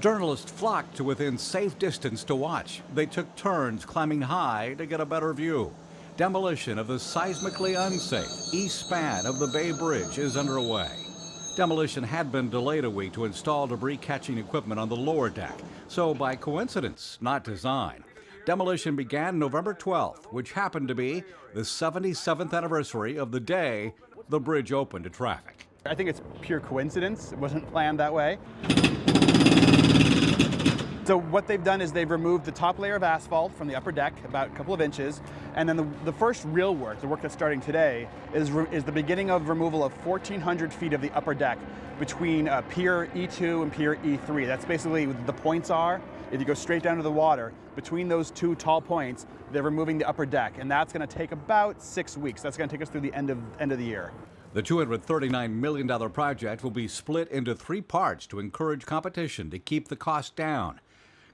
Journalists flocked to within safe distance to watch. They took turns climbing high to get a better view. Demolition of the seismically unsafe east span of the Bay Bridge is underway. Demolition had been delayed a week to install debris-catching equipment on the lower deck, so by coincidence, not design. Demolition began November 12th, which happened to be the 77th anniversary of the day the bridge opened to traffic. I think it's pure coincidence. It wasn't planned that way. So what they've done is they've removed the top layer of asphalt from the upper deck, about a couple of inches, and then the first real work, the work that's starting today, is the beginning of removal of 1,400 feet of the upper deck between Pier E2 and Pier E3. That's basically what the points are. If you go straight down to the water, between those two tall points, they're removing the upper deck, and that's going to take about 6 weeks. That's going to take us through the end of the year. The $239 million project will be split into 3 parts to encourage competition to keep the cost down.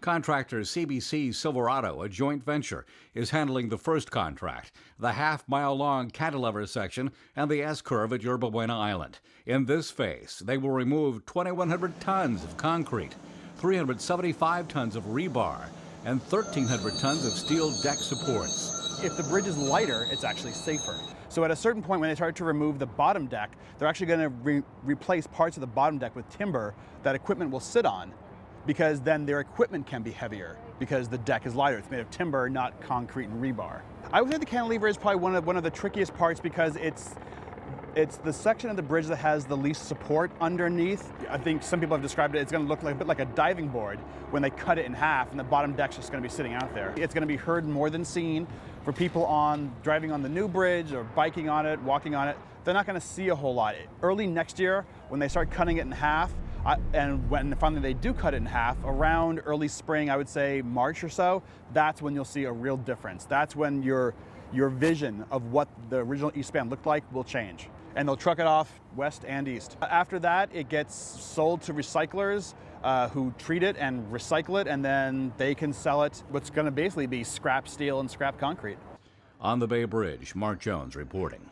Contractor CBC Silverado, a joint venture, is handling the first contract, the half-mile-long cantilever section and the S-curve at Yerba Buena Island. In this phase, they will remove 2,100 tons of concrete, 375 tons of rebar, and 1,300 tons of steel deck supports. If the bridge is lighter, it's actually safer. So at a certain point, when they start to remove the bottom deck, they're actually going to replace parts of the bottom deck with timber that equipment will sit on, because then their equipment can be heavier because the deck is lighter. It's made of timber, not concrete and rebar. I would say the cantilever is probably one of the trickiest parts because it's the section of the bridge that has the least support underneath. I think some people have described it, it's going to look like a bit like a diving board when they cut it in half and the bottom deck's just going to be sitting out there. It's going to be heard more than seen for people driving on the new bridge or biking on it, walking on it. They're not going to see a whole lot. Early next year, when they start cutting it in half, and when finally they do cut it in half, around early spring, I would say March or so, that's when you'll see a real difference. That's when your vision of what the original east span looked like will change. And they'll truck it off west and east. After that, it gets sold to recyclers who treat it and recycle it, and then they can sell it what's going to basically be scrap steel and scrap concrete. On the Bay Bridge, Mark Jones reporting.